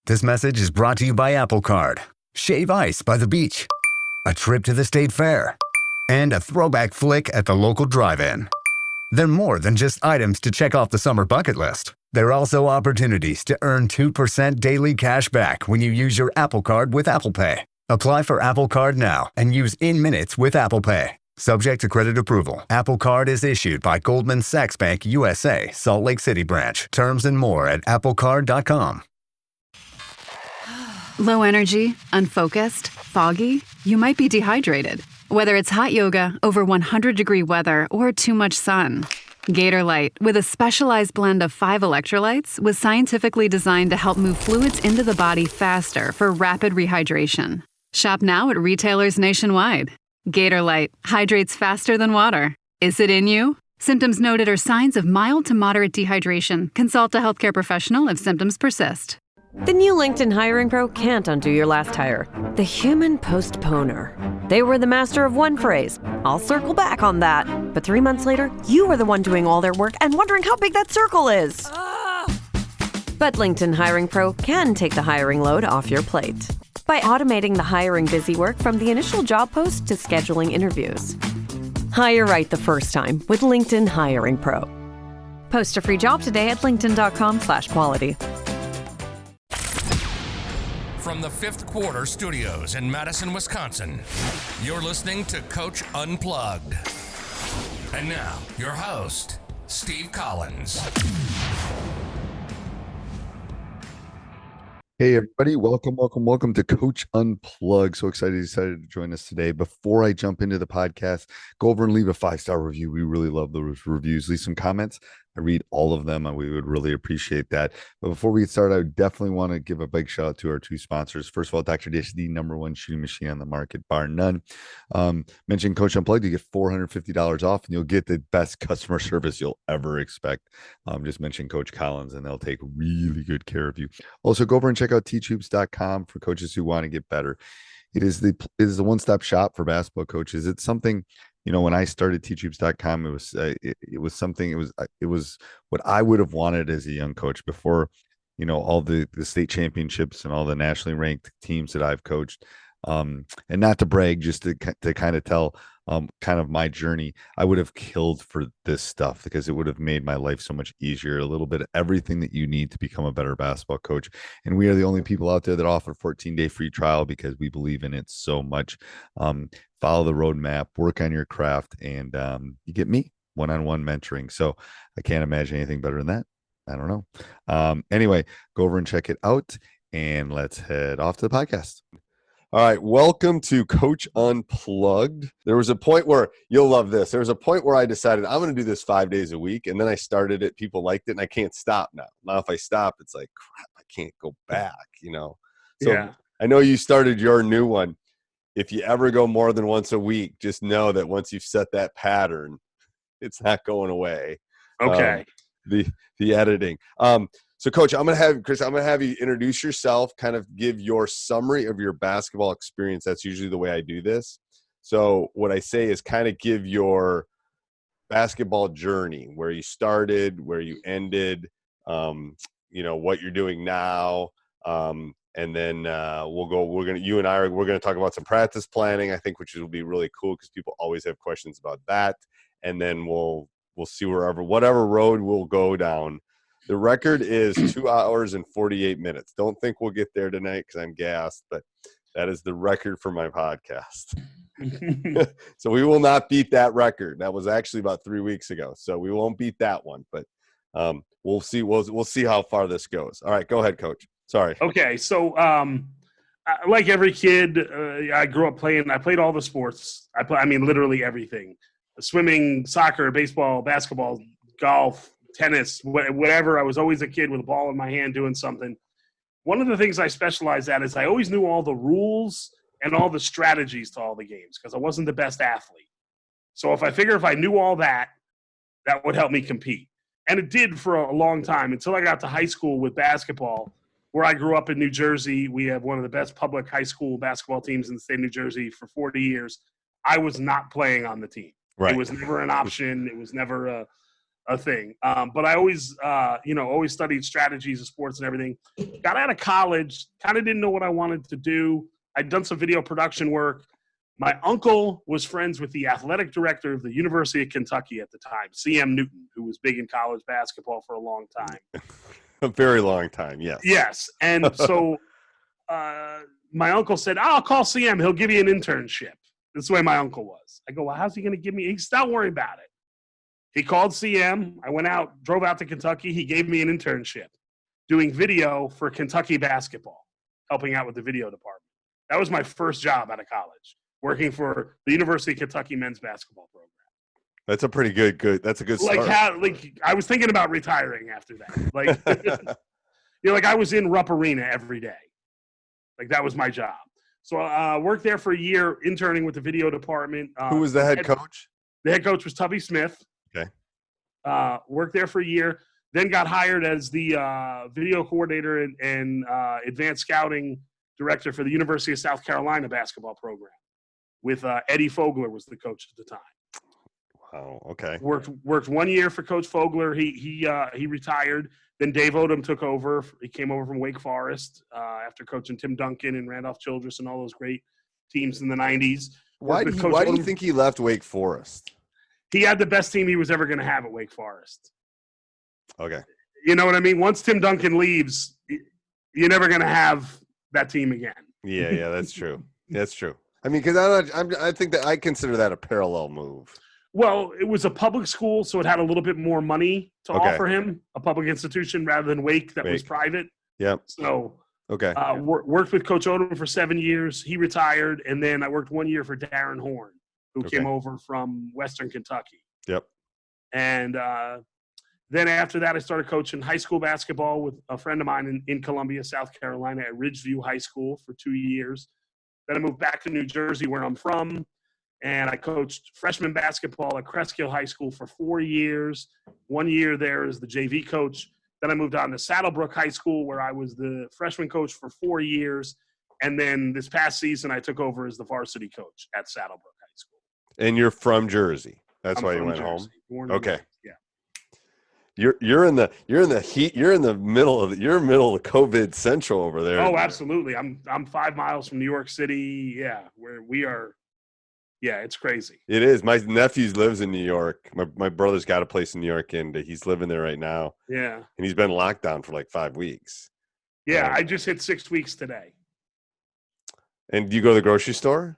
This message is brought to you by Apple Card. Shave ice by the beach. A trip to the state fair. And a throwback flick at the local drive-in. They're more than just items to check off the summer bucket list. They're also opportunities to earn 2% daily cash back when you use your Apple Card with Apple Pay. Apply for Apple Card now and use in minutes with Apple Pay. Subject to credit approval. Apple Card is issued by Goldman Sachs Bank USA, Salt Lake City branch. Terms and more at applecard.com. Low energy, unfocused, foggy? You might be dehydrated. Whether it's hot yoga, over 100-degree weather, or too much sun. Gator Light, with a specialized blend of 5 electrolytes, was scientifically designed to help move fluids into the body faster for rapid rehydration. Shop now at retailers nationwide. Gator Light hydrates faster than water. Is it in you? Symptoms noted are signs of mild to moderate dehydration. Consult a healthcare professional if symptoms persist. The new LinkedIn Hiring Pro can't undo your last hire. The human postponer. They were the master of one phrase. I'll circle back on that. But 3 months later, you are the one doing all their work and wondering how big that circle is. But LinkedIn Hiring Pro can take the hiring load off your plate by automating the hiring busy work from the initial job post to scheduling interviews. Hire right the first time with LinkedIn Hiring Pro. Post a free job today at linkedin.com/quality. From the Fifth Quarter Studios in Madison, Wisconsin, you're listening to Coach Unplugged. And now, your host, Steve Collins. Hey everybody, welcome to Coach Unplugged. So excited you decided to join us today. Before I jump into the podcast, go over and leave a 5-star review. We really love those reviews. Leave some comments. I read all of them and we would really appreciate that. But before we get started, I definitely want to give a big shout out to our 2 sponsors. First of all, Dr. Dish, the #1 shooting machine on the market, bar none. Mention Coach Unplugged, you get $450 off and you'll get the best customer service you'll ever expect. Just mention Coach Collins and they'll take really good care of you. Also, go over and check out teachhoops.com for coaches who want to get better. It is the one-stop shop for basketball coaches. It's something, you know, when I started teachhoops.com, it was what I would have wanted as a young coach before, you know, all the state championships and all the nationally ranked teams that I've coached. And not to brag, just to kind of tell kind of my journey, I would have killed for this stuff because it would have made my life so much easier. A little bit of everything that you need to become a better basketball coach. And we are the only people out there that offer 14-day free trial because we believe in it so much. Follow the roadmap, work on your craft, and you get me one-on-one mentoring. So I can't imagine anything better than that. I don't know. Anyway, go over and check it out and let's head off to the podcast. All right, welcome to Coach Unplugged. There was a point where, you'll love this, there was a point where I decided I'm going to do this 5 days a week, and then I started it, people liked it, and I can't stop now. Now if I stop, it's like, crap, I can't go back, you know? So yeah. I know you started your new one. If you ever go more than once a week, just know that once you've set that pattern, it's not going away. Okay. The editing. So, Coach, I'm going to have you introduce yourself, kind of give your summary of your basketball experience. That's usually the way I do this. So what I say is kind of give your basketball journey, where you started, where you ended, you know, what you're doing now. And then you and I are going to talk about some practice planning, I think, which will be really cool because people always have questions about that. And then we'll see whatever road we'll go down. The record is 2 hours and 48 minutes. Don't think we'll get there tonight because I'm gassed, but that is the record for my podcast. So we will not beat that record. That was actually about 3 weeks ago. So we won't beat that one, but we'll see. We'll see how far this goes. All right, go ahead, Coach. Sorry. Okay. So like every kid, I grew up playing. I played all the sports. I mean, literally everything: swimming, soccer, baseball, basketball, golf, tennis, whatever. I was always a kid with a ball in my hand doing something. One of the things I specialized at is I always knew all the rules and all the strategies to all the games because I wasn't the best athlete. So if I knew all that, that would help me compete. And it did for a long time until I got to high school with basketball, where I grew up in New Jersey. We have one of the best public high school basketball teams in the state of New Jersey for 40 years. I was not playing on the team. Right. It was never an option. It was never a thing. But I always, always studied strategies of sports and everything. Got out of college, kind of didn't know what I wanted to do. I'd done some video production work. My uncle was friends with the athletic director of the University of Kentucky at the time, C.M. Newton, who was big in college basketball for a long time. A very long time, yes. Yes. And so my uncle said, I'll call CM. He'll give you an internship. That's the way my uncle was. I go, well, how's he going to give me? He said, don't worry about it. He called CM. I went out, drove out to Kentucky. He gave me an internship doing video for Kentucky basketball, helping out with the video department. That was my first job out of college, working for the University of Kentucky men's basketball program. That's a pretty good. That's a good start. I was thinking about retiring after that. Like, I was in Rupp Arena every day. Like, that was my job. So worked there for a year, interning with the video department. Who was the head coach? The head coach was Tubby Smith. Okay. Worked there for a year, then got hired as the video coordinator and advanced scouting director for the University of South Carolina basketball program. With Eddie Fogler was the coach at the time. Wow. Okay. Worked 1 year for Coach Fogler. He retired. Then Dave Odom took over. He came over from Wake Forest after coaching Tim Duncan and Randolph Childress and all those great teams in the 90s. Why do you think he left Wake Forest? He had the best team he was ever going to have at Wake Forest. Okay. You know what I mean? Once Tim Duncan leaves, you're never going to have that team again. Yeah, that's true. That's true. I mean, because I think that I consider that a parallel move. Well, it was a public school, so it had a little bit more money to offer him, a public institution rather than Wake that was private. Yep. So okay. Worked with Coach Odom for 7 years. He retired, and then I worked 1 year for Darren Horn, who came over from Western Kentucky. Yep. And then after that, I started coaching high school basketball with a friend of mine in Columbia, South Carolina, at Ridgeview High School for 2 years. Then I moved back to New Jersey, where I'm from. And I coached freshman basketball at Crest Hill High School for 4 years. 1 year there as the JV coach. Then I moved on to Saddlebrook High School, where I was the freshman coach for 4 years. And then this past season, I took over as the varsity coach at Saddlebrook High School. And you're from Jersey. That's why you went home. Okay. Yeah. You're in the heat. You're in the middle of COVID Central over there. Oh, absolutely. I'm 5 miles from New York City. Yeah, where we are. Yeah, it's crazy. It is. My nephew lives in New York. My brother's got a place in New York, and he's living there right now. Yeah. And he's been locked down for like 5 weeks. Yeah, I just hit 6 weeks today. And do you go to the grocery store?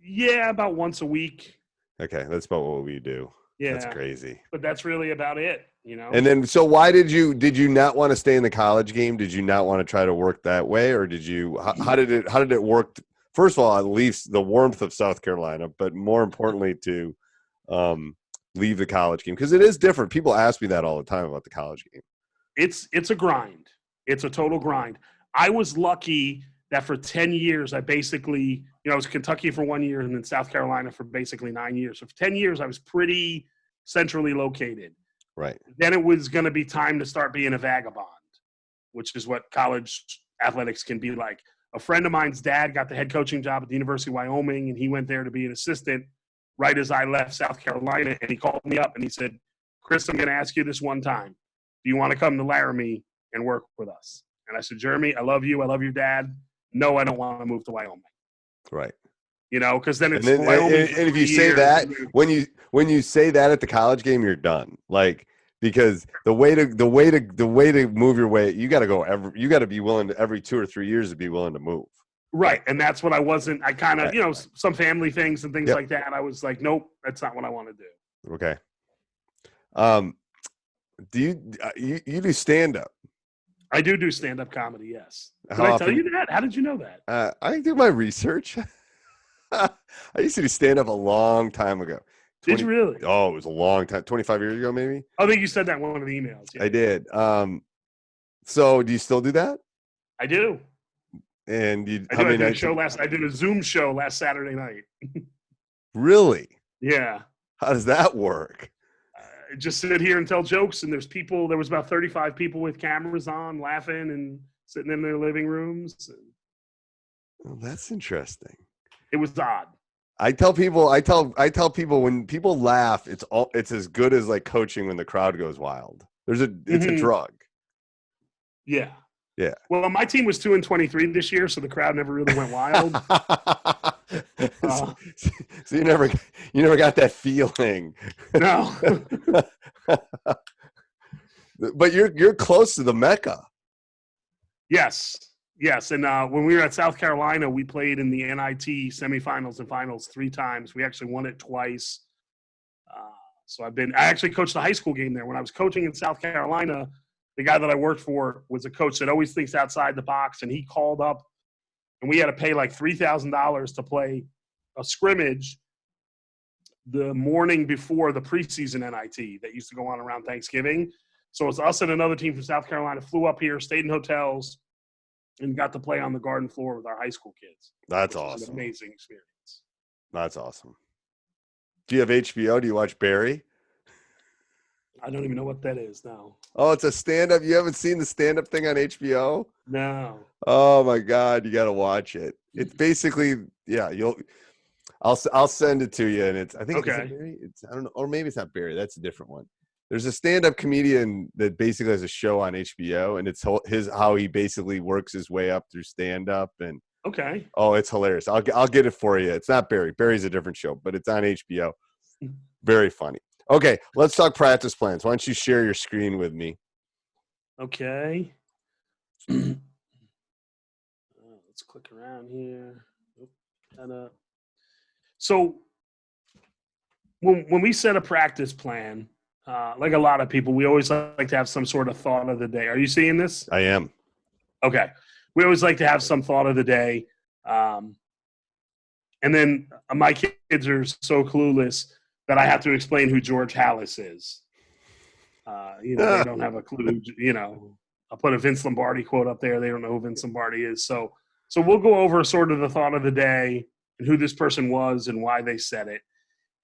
Yeah, about once a week. Okay, that's about what we do. Yeah. That's crazy. But that's really about it, you know? And then, so why did you not want to stay in the college game? Did you not want to try to work that way? Or did you, how did it work? First of all, at least the warmth of South Carolina, but more importantly to leave the college game. Because it is different. People ask me that all the time about the college game. It's a grind. It's a total grind. I was lucky that for 10 years, I basically, I was Kentucky for 1 year and then South Carolina for basically 9 years. So for 10 years, I was pretty centrally located. Right. Then it was going to be time to start being a vagabond, which is what college athletics can be like. A friend of mine's dad got the head coaching job at the University of Wyoming, and he went there to be an assistant right as I left South Carolina. And he called me up and he said, Chris, I'm going to ask you this one time. Do you want to come to Laramie and work with us? And I said, Jeremy, I love you. I love your dad. No, I don't want to move to Wyoming. Right. Because then it's Wyoming. And if you say that, when you say that at the college game, you're done. Like, because the way to move your way, you got to be willing to every 2 or 3 years to be willing to move. Right. And that's what I wasn't. I kind of, some family things and things like that. I was like, nope, that's not what I want to do. Okay. Do you do stand up? I do stand up comedy. Yes. Did I tell you that? How did you know that? I do my research. I used to do stand up a long time ago. Did you really? Oh, it was a long time. 25 years ago, maybe. I think you said that in one of the emails. Yeah. I did. So do you still do that? I do. And I did a Zoom show last Saturday night. Really? Yeah. How does that work? Just sit here and tell jokes, and there was about 35 people with cameras on, laughing and sitting in their living rooms. Well, that's interesting. It was odd. I tell people when people laugh, it's as good as like coaching when the crowd goes wild. It's a drug. Yeah. Yeah. Well, my team was 2-23 this year, so the crowd never really went wild. So you never got that feeling. No. But you're close to the Mecca. Yes. And when we were at South Carolina, we played in the NIT semifinals and finals 3 times. We actually won it twice. So I actually coached the high school game there. When I was coaching in South Carolina, the guy that I worked for was a coach that always thinks outside the box, and he called up, and we had to pay like $3,000 to play a scrimmage the morning before the preseason NIT that used to go on around Thanksgiving. So it's us and another team from South Carolina flew up here, stayed in hotels, and got to play on the garden floor with our high school kids. That's awesome. awesome. An amazing experience. That's awesome. Do you have HBO? Do you watch Barry? I don't even know what that is now. Oh, it's a stand-up. You haven't seen the stand-up thing on HBO? No. Oh my God, you got to watch it. It's basically, yeah. I'll send it to you, and I think okay. Is it Barry? I don't know, or maybe it's not Barry. That's a different one. There's a stand-up comedian that basically has a show on HBO, and it's how he basically works his way up through stand-up. And okay. Oh, it's hilarious. I'll get it for you. It's not Barry. Barry's a different show, but it's on HBO. Very funny. Okay, let's talk practice plans. Why don't you share your screen with me? Okay. Let's click around here. So when we set a practice plan, like a lot of people, we always like to have some sort of thought of the day. Are you seeing this? I am. Okay. We always like to have some thought of the day. And then my kids are so clueless that I have to explain who George Halas is. They don't have a clue. I'll put a Vince Lombardi quote up there. They don't know who Vince Lombardi is. So we'll go over sort of the thought of the day and who this person was and why they said it.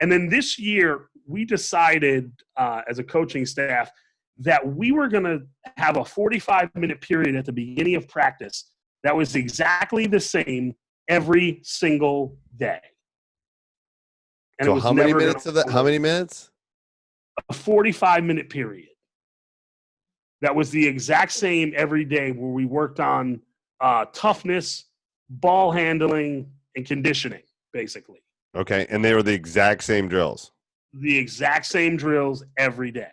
And then this year, we decided as a coaching staff that we were going to have a 45-minute period at the beginning of practice that was exactly the same every single day. And so how many minutes of that? How many minutes? A 45-minute period. That was the exact same every day where we worked on toughness, ball handling, and conditioning, basically. Okay, and they were the exact same drills. The exact same drills every day.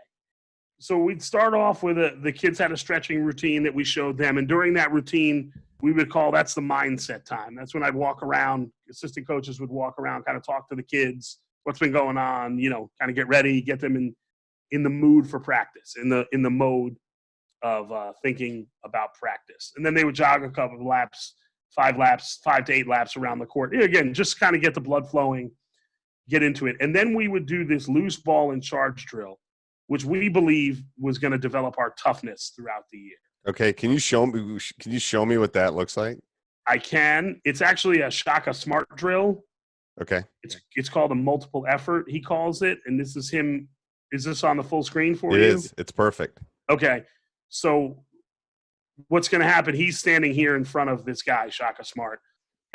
So we'd start off with the kids had a stretching routine that we showed them. And during that routine, we would call that's the mindset time. That's when I'd walk around, assistant coaches would walk around, kind of talk to the kids, what's been going on, kind of get ready, get them in the mood for practice, in the mode of thinking about practice. And then they would jog a couple of laps, 5 to 8 laps around the court. Again, just kind of get the blood flowing, get into it. And then we would do this loose ball and charge drill, which we believe was going to develop our toughness throughout the year. Okay, can you show me what that looks like? I can. It's actually a Shaka Smart drill. Okay. It's called a multiple effort, he calls it. And this is him. Is this on the full screen for you? It is. It's perfect. Okay. So what's going to happen, he's standing here in front of this guy, Shaka Smart.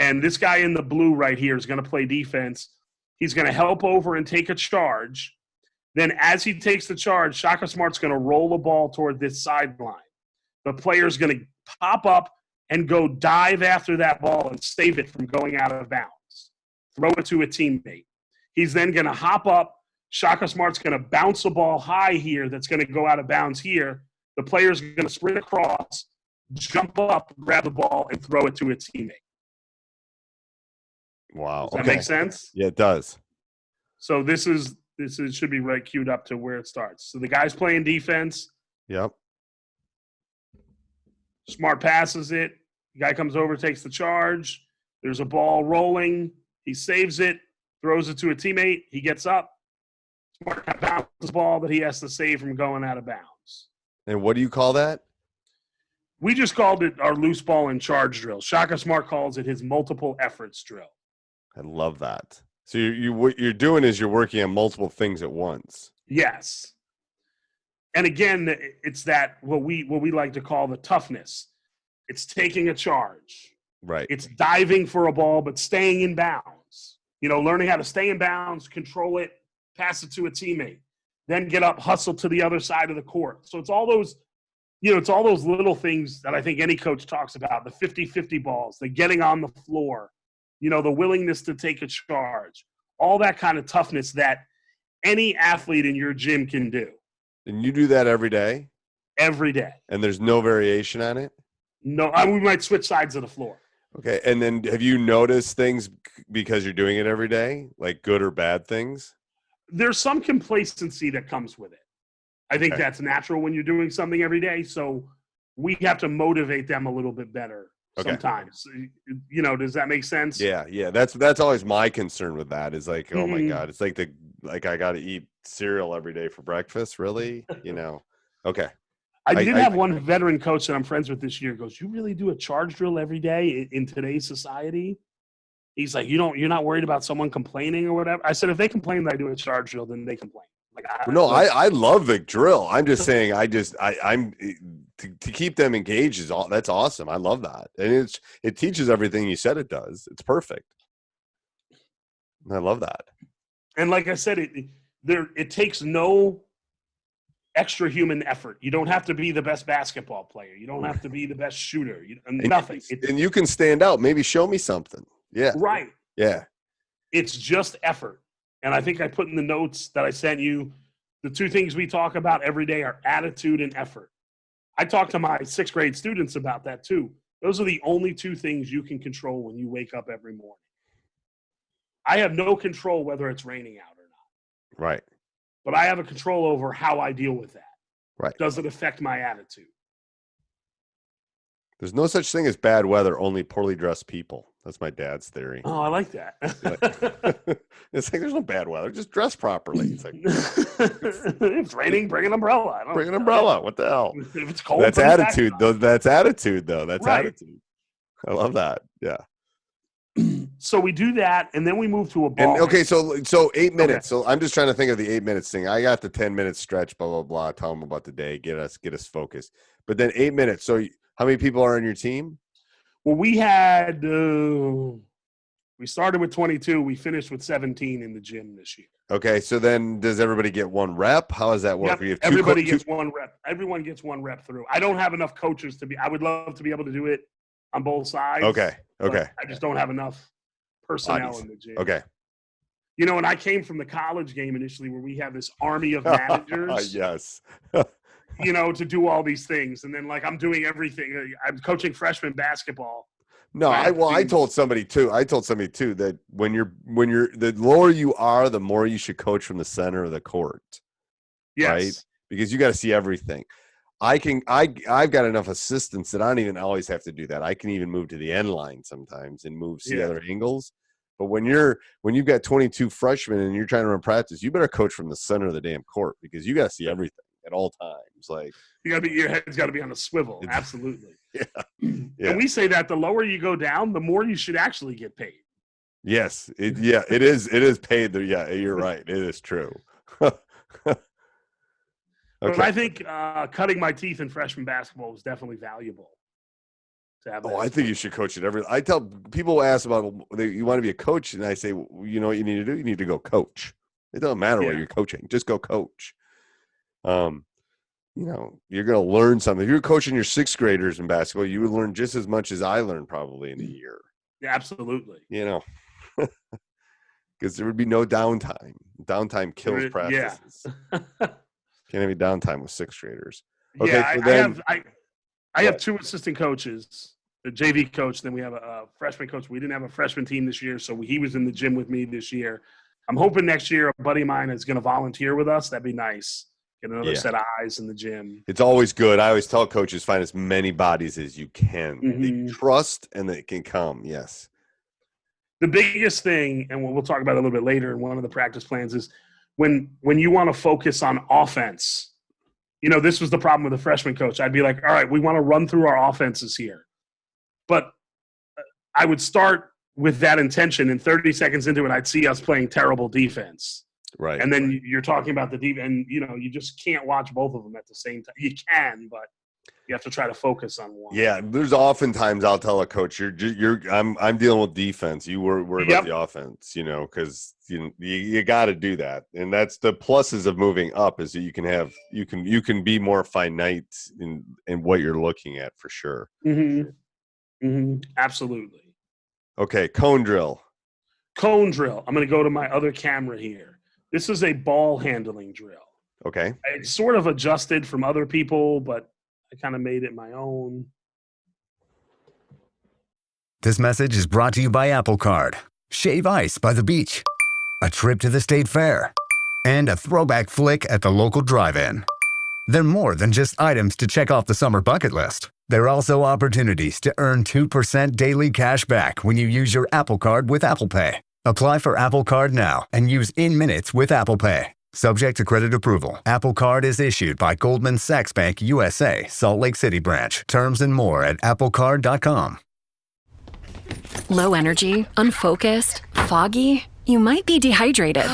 And this guy in the blue right here is going to play defense. He's going to help over and take a charge. Then as he takes the charge, Shaka Smart's going to roll the ball toward this sideline. The player's going to pop up and go dive after that ball and save it from going out of bounds. Throw it to a teammate. He's then going to hop up. Shaka Smart's going to bounce the ball high here that's going to go out of bounds here. The player's going to sprint across, jump up, grab the ball, and throw it to a teammate. Wow. Does that make sense? Yeah, it does. So this should be right queued up to where it starts. So the guy's playing defense. Yep. Smart passes it. The guy comes over, takes the charge. There's a ball rolling. He saves it, throws it to a teammate. He gets up. Smart bounces the ball that he has to save from going out of bounds. And what do you call that? We just called it our loose ball and charge drill. Shaka Smart calls it his multiple efforts drill. I love that. So what you're doing is you're working on multiple things at once. Yes. And again, it's that what we like to call the toughness. It's taking a charge. Right. It's diving for a ball but staying in bounds. Learning how to stay in bounds, control it, pass it to a teammate, then get up, hustle to the other side of the court. So it's all those, it's all those little things that I think any coach talks about, the 50-50 balls, the getting on the floor, the willingness to take a charge, all that kind of toughness that any athlete in your gym can do. And you do that every day? Every day. And there's no variation on it? No, we might switch sides of the floor. Okay. And then have you noticed things because you're doing it every day, like good or bad things? There's some complacency that comes with it. I think that's natural when you're doing something every day. So we have to motivate them a little bit better sometimes. Does that make sense? Yeah. That's always my concern with that is like, oh my God, it's like I got to eat cereal every day for breakfast. Really? Okay. I did have one veteran coach that I'm friends with this year goes, you really do a charge drill every day in today's society? He's like, you're not worried about someone complaining or whatever? I said, if they complain that I do a charge drill, then they complain. I love the drill. I'm just saying, I'm to keep them engaged that's awesome. I love that. And it teaches everything you said it does. It's perfect. I love that. And like I said, it takes no extra human effort. You don't have to be the best basketball player. You don't have to be the best shooter. Nothing. And you can stand out. Maybe show me something. Yeah. Right. Yeah. It's just effort. And I think I put in the notes that I sent you, the two things we talk about every day are attitude and effort. I talk to my 6th grade students about that too. Those are the only two things you can control when you wake up every morning. I have no control whether it's raining out or not. Right. But I have a control over how I deal with that. Right. Does it affect my attitude? There's no such thing as bad weather, only poorly dressed people. That's my dad's theory. Oh, I like that. It's like there's no bad weather. Just dress properly. It's like if it's raining, bring an umbrella. Bring an umbrella. What the hell? If it's cold, that's attitude, though. That's attitude, though. That's right. Attitude. I love that. Yeah. So we do that, and then we move to a ball. And, okay, so 8 minutes. Okay. So I'm just trying to think of the 8 minutes thing. I got the 10-minute stretch, blah, blah, blah. Tell them about the day. Get us focused. But then 8 minutes. So how many people are on your team? Well, we had we started with 22. We finished with 17 in the gym this year. Okay, so then does everybody get one rep? How does that work? Yep, everybody gets one rep. Everyone gets one rep through. I don't have enough coaches to be – I would love to be able to do it on both sides. Okay. I just don't have enough personnel in the gym. Okay. And I came from the college game initially where we have this army of managers. Yes. To do all these things. And then I'm doing everything. I'm coaching freshman basketball. No, I told somebody too that when you're the lower you are, the more you should coach from the center of the court. Yes. Right? Because you got to see everything. I've got enough assistants that I don't even always have to do that. I can even move to the end line sometimes and see other angles. But when you've got 22 freshmen and you're trying to run practice, you better coach from the center of the damn court because you got to see everything at all times. Like your head's got to be on a swivel. Absolutely. Yeah. And we say that the lower you go down, the more you should actually get paid. Yes. It is paid there. Yeah, you're right. It is true. Okay. But I think cutting my teeth in freshman basketball was definitely valuable. I think you should coach it I tell people ask about you want to be a coach, and I say, you know what you need to do? You need to go coach. It doesn't matter what you're coaching. Just go coach. You're going to learn something. If you're coaching your 6th graders in basketball, you would learn just as much as I learned probably in a year. Yeah, absolutely. Because there would be no downtime. Downtime kills practices. Can't have any downtime with 6th graders. Okay, yeah, I have 2 assistant coaches, a JV coach, then we have a freshman coach. We didn't have a freshman team this year, so he was in the gym with me this year. I'm hoping next year a buddy of mine is going to volunteer with us. That'd be nice. Get another set of eyes in the gym. It's always good. I always tell coaches, find as many bodies as you can. They trust and they can come, yes. The biggest thing, and we'll talk about it a little bit later in one of the practice plans, is when you want to focus on offense. This was the problem with the freshman coach. I'd be like, all right, we want to run through our offenses here. But I would start with that intention, and 30 seconds into it, I'd see us playing terrible defense. Right. And then you're talking about the defense, and, you just can't watch both of them at the same time. You can, but You have to try to focus on one. Yeah, there's oftentimes I'll tell a coach, I'm dealing with defense. You worry about the offense, because you got to do that, and that's the pluses of moving up is that you can be more finite in what you're looking at for sure. Absolutely. Okay, cone drill. Cone drill. I'm going to go to my other camera here. This is a ball handling drill. Okay. It's sort of adjusted from other people, but I kind of made it my own. This message is brought to you by Apple Card, Shave Ice by the beach, a trip to the state fair, and a throwback flick at the local drive-in. They're more than just items to check off the summer bucket list. They're also opportunities to earn 2% daily cash back when you use your Apple Card with Apple Pay. Apply for Apple Card now and use in minutes with Apple Pay. Subject to credit approval. Apple Card is issued by Goldman Sachs Bank USA, Salt Lake City branch. Terms and more at applecard.com. Low energy, unfocused, foggy? You might be dehydrated.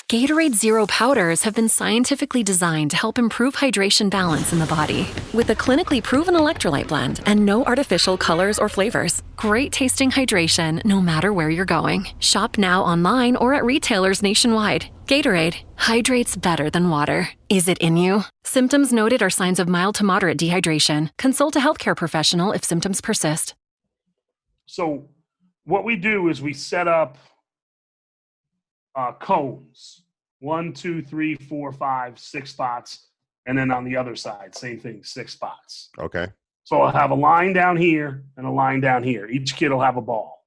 Gatorade Zero powders have been scientifically designed to help improve hydration balance in the body. With a clinically proven electrolyte blend and no artificial colors or flavors. Great tasting hydration no matter where you're going. Shop now online or at retailers nationwide. Gatorade hydrates better than water. Is it in you? Symptoms noted are signs of mild to moderate dehydration. Consult a healthcare professional if symptoms persist. So what we do is we set up cones. 1, 2, 3, 4, 5, 6 spots. And then on the other side, same thing, 6 spots. Okay. So I'll have a line down here and a line down here. Each kid will have a ball.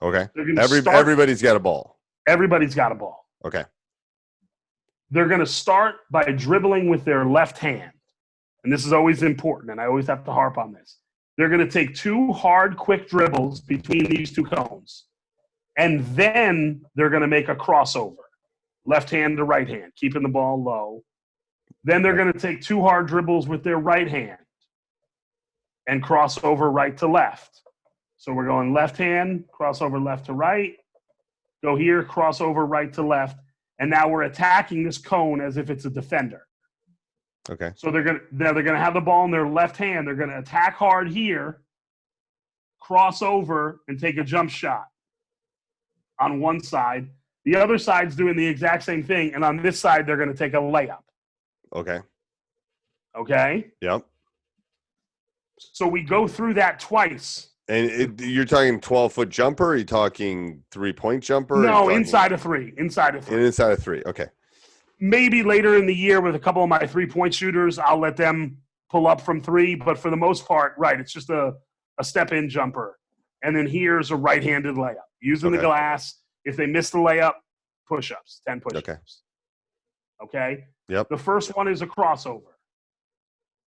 Okay. Everybody's got a ball. Everybody's got a ball. Okay. They're going to start by dribbling with their left hand. And this is always important, and I always have to harp on this. They're going to take 2 hard, quick dribbles between these 2 cones. And then they're going to make a crossover. Left hand to right hand, keeping the ball low. Then they're going to take 2 hard dribbles with their right hand and cross over right to left. So we're going left hand, crossover left to right. Go here, crossover right to left. And now we're attacking this cone as if it's a defender. Okay. So they're going to have the ball in their left hand. They're going to attack hard here, cross over, and take a jump shot on one side. The other side's doing the exact same thing, and on this side, they're going to take a layup. Okay. Okay? Yep. So we go through that twice. And you're talking 12-foot jumper? Or are you talking 3-point jumper? No, inside of 3. Inside of 3. And inside of 3. Okay. Maybe later in the year with a couple of my 3-point shooters, I'll let them pull up from 3. But for the most part, right, it's just a step-in jumper. And then here's a right-handed layup. Using the glass. If they miss the layup, push-ups, 10 push-ups. Okay? Yep. The first one is a crossover.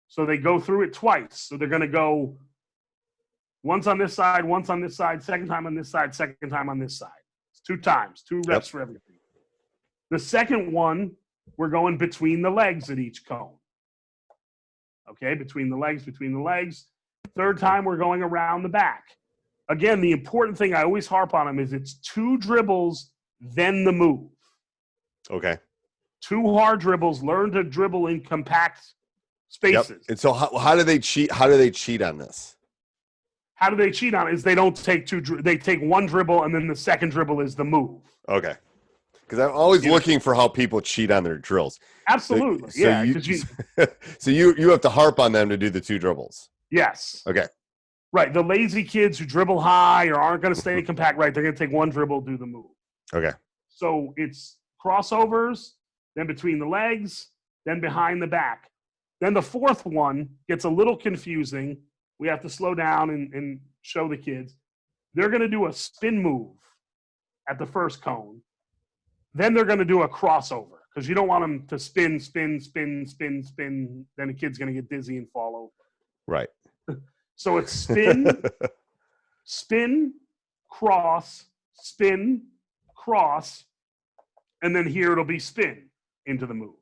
So they go through it twice. So they're going to go once on this side, once on this side, second time on this side, second time on this side. It's 2 times, 2 reps for everything. The second one, we're going between the legs at each cone. Okay, between the legs. Third time, we're going around the back. Again, the important thing I always harp on them is it's 2 dribbles, then the move. Okay. 2 hard dribbles. Learn to dribble in compact spaces. Yep. And so how do they cheat? How do they cheat on this? How do they cheat on it? Is they don't take 2. They take 1 dribble, and then the second dribble is the move. Okay. Because I'm always looking for how people cheat on their drills. Absolutely. So you have to harp on them to do the 2 dribbles. Yes. Okay. Right. The lazy kids who dribble high or aren't going to stay compact, right, they're going to take 1 dribble, do the move. Okay. So it's crossovers, then between the legs, then behind the back. Then the 4th one gets a little confusing. We have to slow down and show the kids. They're going to do a spin move at the first cone. Then they're going to do a crossover because you don't want them to spin. Then the kid's going to get dizzy and fall over. Right. So it's spin, spin, cross, and then here it'll be spin into the move.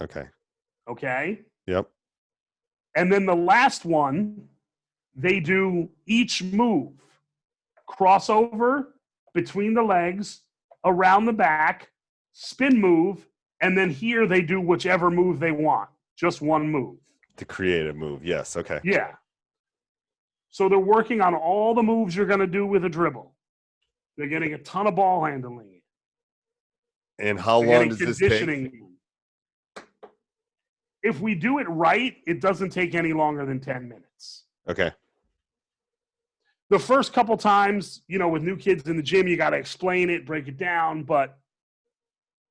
Okay. Okay? Yep. And then the last one, they do each move. Crossover between the legs, around the back, spin move, and then here they do whichever move they want. Just 1 move. To create a move. Yes. Okay. Yeah. So they're working on all the moves you're going to do with a dribble. They're getting a ton of ball handling. And how They're long getting does this take? conditioning. If we do it right, it doesn't take any longer than 10 minutes. Okay. The first couple times, with new kids in the gym, you got to explain it, break it down. But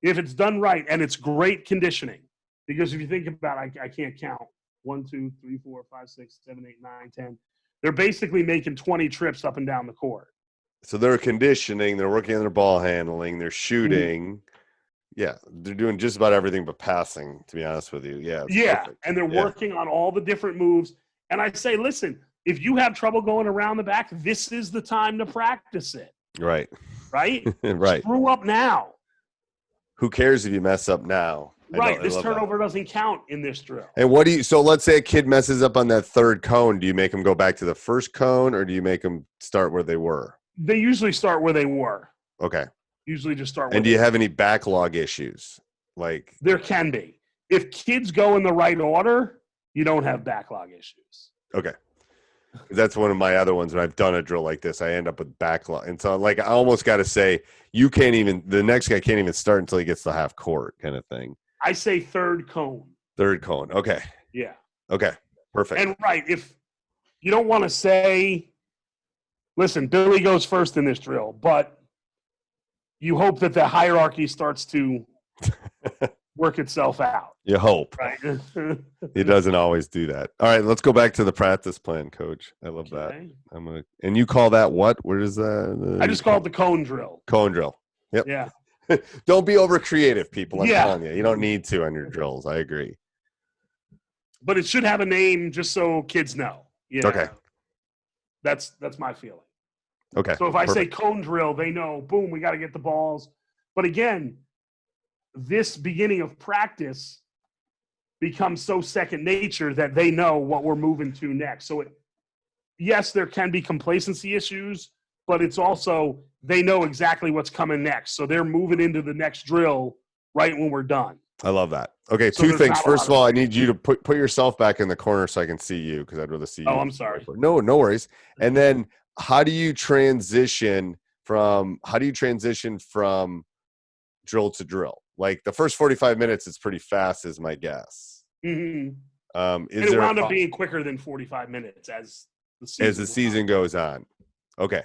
if it's done right, and it's great conditioning, because if you think about it, I can't count. 1, 2, 3, 4, 5, 6, 7, 8, 9, 10. They're basically making 20 trips up and down the court. So they're conditioning, they're working on their ball handling, they're shooting. Yeah, they're doing just about everything but passing, to be honest with you. Yeah. Perfect. And they're working on all the different moves. And I say, listen, if you have trouble going around the back, this is the time to practice it. Right. Right? Right. Screw up now. Who cares if you mess up now? Right. This turnover doesn't count in this drill. And so let's say a kid messes up on that third cone. Do you make them go back to the first cone, or do you make them start where they were? They usually start where they were. Okay. Usually just start where And do you have any backlog issues? Like, there can be. If kids go in the right order, you don't have backlog issues. Okay. That's one of my other ones. When I've done a drill like this, I end up with backlog. And so, I almost got to say, the next guy can't even start until he gets to half court kind of thing. I say third cone. Third cone. Okay. Yeah. Okay. Perfect. And if you don't want to say, listen, Billy goes first in this drill, but you hope that the hierarchy starts to work itself out. You hope. Right. He doesn't always do that. All right, let's go back to the practice plan, Coach. I love that. And you call that what? Where is that? I just call it the cone drill. Cone drill. Yep. Yeah. Don't be over creative, people. I'm telling you. You don't need to on your drills. I agree. But it should have a name just so kids know. Yeah. Okay. That's my feeling. Okay. So if I say cone drill, they know, boom, we got to get the balls. But again, this beginning of practice becomes so second nature that they know what we're moving to next. So yes, there can be complacency issues, but it's also they know exactly what's coming next. So they're moving into the next drill right when we're done. I love that. Okay, So two things. First of all, I need you to put yourself back in the corner so I can see you, because I'd rather see you. Oh, I'm sorry. No worries. And then how do you transition from drill to drill? Like the first 45 minutes, it's pretty fast, is my guess. Mm-hmm. And it wound up being quicker than 45 minutes as the season goes on. Okay.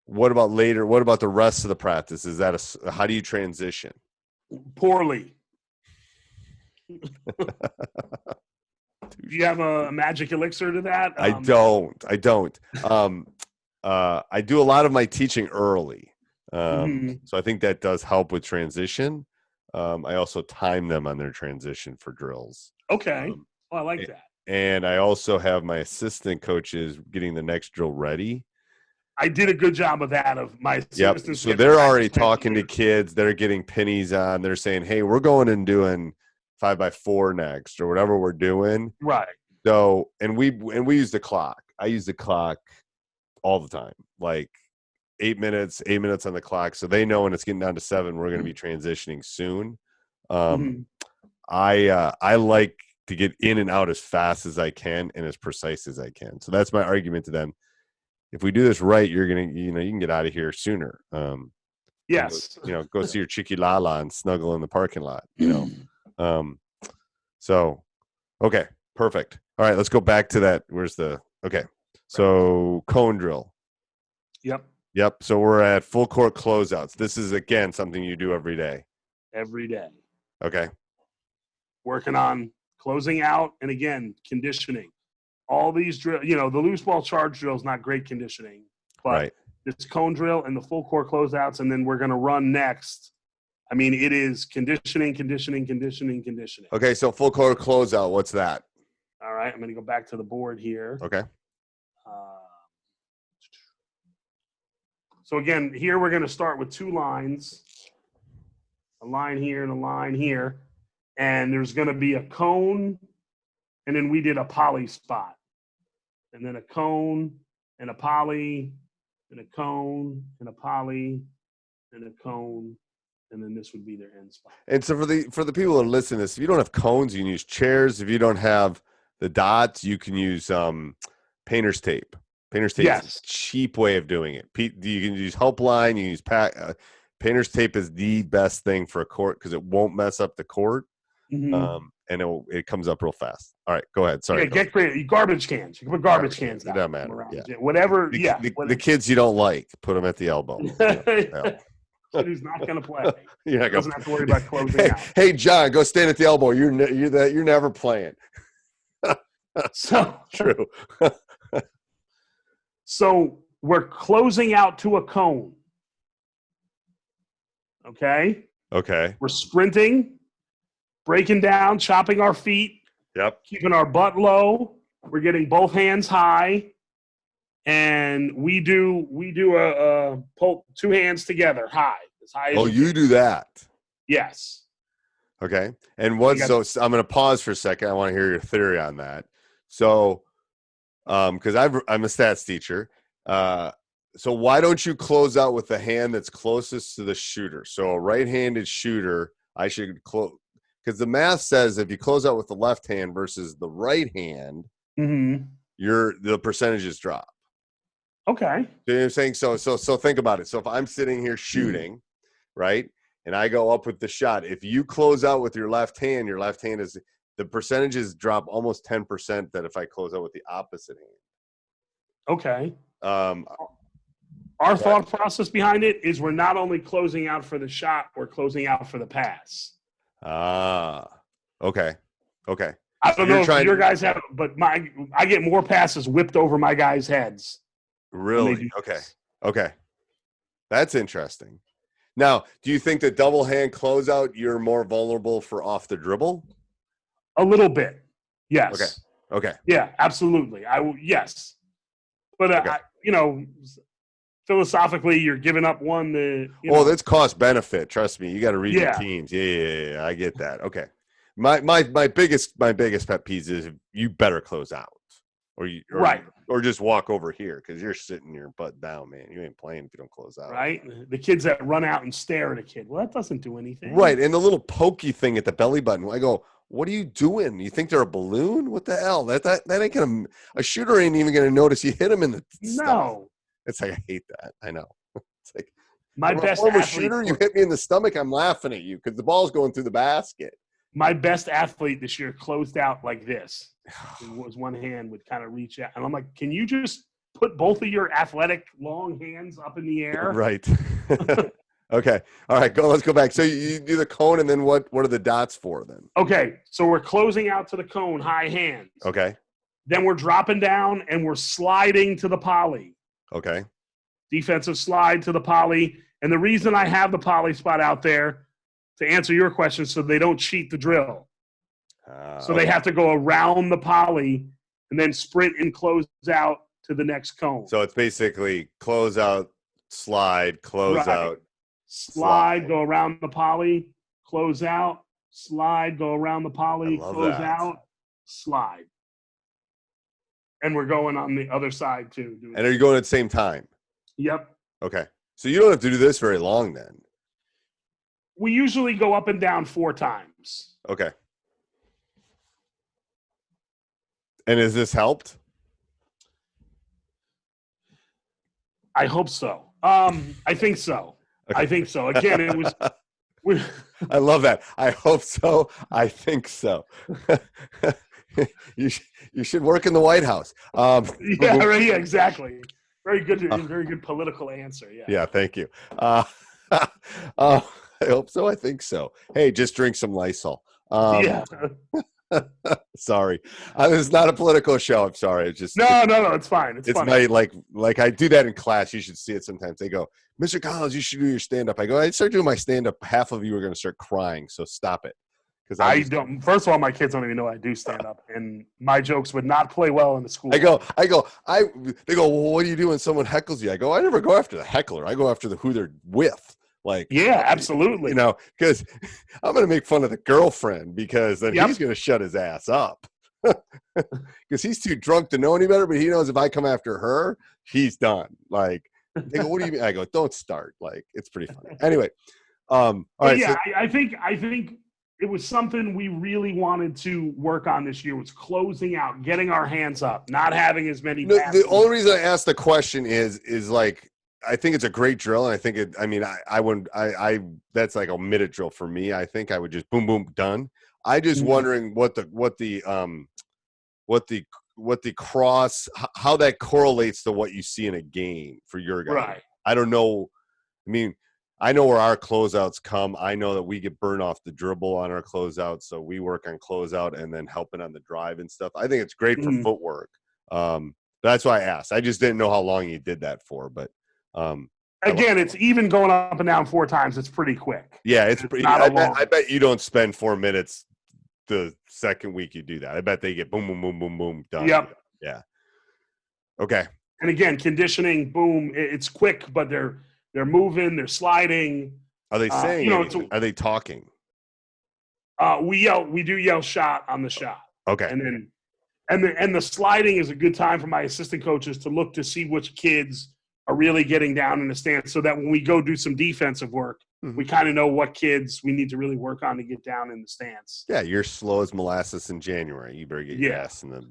What about later? What about the rest of the practice? Is that how do you transition? Poorly. Do you have a magic elixir to that? I don't. I do a lot of my teaching early. So I think that does help with transition. I also time them on their transition for drills. Okay. I like that. And I also have my assistant coaches getting the next drill ready. I did a good job of that. Of my assistants. Yep. So they're already talking to kids. They're getting pennies on. They're saying, "Hey, we're going and doing 5x4 next, or whatever we're doing." Right. So, and we use the clock. I use the clock all the time, like 8 minutes on the clock. So they know when it's getting down to 7, we're going to be transitioning soon. I like to get in and out as fast as I can and as precise as I can. So that's my argument to them. If we do this right, you're going to, you can get out of here sooner. Yes. Go see your Chicky Lala and snuggle in the parking lot, So, okay, perfect. All right, let's go back to that. So cone drill. Yep. So we're at full court closeouts. This is, again, something you do every day. Every day. Okay. Working on closing out and, again, conditioning. All these drills, the loose ball charge drill is not great conditioning, but it's cone drill and the full court closeouts, and then we're going to run next. I mean, it is conditioning. Okay, so full court closeout, what's that? All right, I'm going to go back to the board here. Okay. So, again, here we're going to start with 2 lines, a line here and a line here, and there's going to be a cone. And then we did a poly spot, and then a cone and a poly, and a cone and a poly, and a cone and then this would be their end spot. And so for the people that listen to this, if you don't have cones, you can use chairs. If you don't have the dots, you can use painter's tape. Painter's tape is a cheap way of doing it. You can use Helpline. You can use painter's tape is the best thing for a court because it won't mess up the court, and it comes up real fast. All right, go ahead. Sorry. Yeah, get creative. Garbage cans. You can put garbage cans out. It doesn't matter. Yeah. Whatever. The kids you don't like, put them at the elbow. Who's not going to play? You're not doesn't have to worry about closing out. Hey, John, go stand at the elbow. You're never playing. So true. So we're closing out to a cone. Okay. We're sprinting, breaking down, chopping our feet. Yep. Keeping our butt low. We're getting both hands high, and we do a pull 2 hands together high as high as. Oh, you do that. Yes. Okay. And so I'm going to pause for a second. I want to hear your theory on that. So, because I'm a stats teacher. So why don't you close out with the hand that's closest to the shooter? So a right-handed shooter, I should close. Because the math says if you close out with the left hand versus the right hand, the percentages drop. Okay. You know what I'm saying? So think about it. So if I'm sitting here shooting, right, and I go up with the shot, if you close out with your left hand is the percentages drop almost 10% that if I close out with the opposite hand. Okay. Our thought process behind it is we're not only closing out for the shot, we're closing out for the pass. Okay. I don't know if your guys have, but I get more passes whipped over my guys' heads. Really? Okay. That's interesting. Now, do you think that double hand closeout, you're more vulnerable for off the dribble? A little bit. Yes. Okay. Yeah, absolutely. Yes. But, philosophically, you're giving up one. That's cost benefit. Trust me. You got to read your teams. Yeah. I get that. Okay. My biggest pet peeve is you better close out, or just walk over here because you're sitting your butt down, man. You ain't playing if you don't close out. Right. The kids that run out and stare at a kid. Well, that doesn't do anything. Right. And the little pokey thing at the belly button. I go, what are you doing? You think they're a balloon? What the hell? That ain't gonna. A shooter ain't even gonna notice you hit him in the stuff. No. It's like I hate that. I know. It's like my best shooter. You hit me in the stomach. I'm laughing at you because the ball's going through the basket. My best athlete this year closed out like this. It was one hand would kind of reach out, and I'm like, can you just put both of your athletic long hands up in the air? Right. Okay. All right. Let's go back. So you do the cone, and then what are the dots for then? Okay. So we're closing out to the cone, high hands. Okay. Then we're dropping down and we're sliding to the poly. Okay. Defensive slide to the poly. And the reason I have the poly spot out there, to answer your question, so they don't cheat the drill. So they have to go around the poly and then sprint and close out to the next cone. So it's basically close out, slide, close out. Slide, go around the poly, close out, slide, go around the poly, close out, slide. And we're going on the other side too. And are you going at the same time? Yep. Okay. So you don't have to do this very long then. We usually go up and down 4 times. Okay. And has this helped? I hope so. I think so. Okay. I think so. Again, it was. I love that. I hope so. I think so. You should work in the White House. Yeah, right. Yeah, exactly. Very good political answer. Yeah. Yeah. Thank you. I hope so. I think so. Hey, just drink some Lysol. Yeah. Sorry, this is not a political show. I'm sorry. It's just no. It's fine. It's funny. My like I do that in class. You should see it sometimes. They go, Mr. Collins, you should do your stand up. I go, I start doing my stand up. Half of you are going to start crying. So stop it. Because I don't. First of all, my kids don't even know I do stand up, and my jokes would not play well in the school. They go. Well, what do you do when someone heckles you? I go, I never go after the heckler. I go after who they're with. Like, yeah, absolutely. Because I'm going to make fun of the girlfriend because then he's going to shut his ass up because he's too drunk to know any better. But he knows if I come after her, he's done. Like, they go, what do you mean? I go, don't start. Like, it's pretty funny. Anyway, All right. Yeah, I think it was something we really wanted to work on this year, was closing out, getting our hands up, not having as many passes. The only reason I asked the question is like, I think it's a great drill, and I think it. I mean, I wouldn't. That's like a minute drill for me. I think I would just boom, boom, done. I just wondering what the cross, how that correlates to what you see in a game for your guy. Right. I don't know. I mean, I know where our closeouts come. I know that we get burned off the dribble on our closeout, so we work on closeout and then helping on the drive and stuff. I think it's great for footwork. That's why I asked. I just didn't know how long you did that for, but. Again, it's even going up and down 4 times. It's pretty quick. Yeah, it's pretty. I bet you don't spend 4 minutes the second week you do that. I bet they get boom, boom, boom, boom, boom, done. Yep. Yeah. Okay. And again, conditioning, boom. It's quick, but they're moving, they're sliding. Are they saying? Are they talking? We do yell shot on the shot. Okay. And then the sliding is a good time for my assistant coaches to look to see which kids are really getting down in the stance, so that when we go do some defensive work, we kind of know what kids we need to really work on to get down in the stance. Yeah, you're slow as molasses in January. You better get your ass in the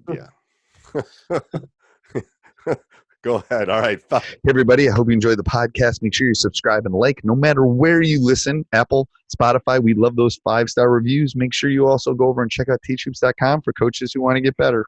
Go ahead. All right. Hey, everybody. I hope you enjoyed the podcast. Make sure you subscribe and like no matter where you listen, Apple, Spotify. We love those 5-star reviews. Make sure you also go over and check out teachhoops.com for coaches who want to get better.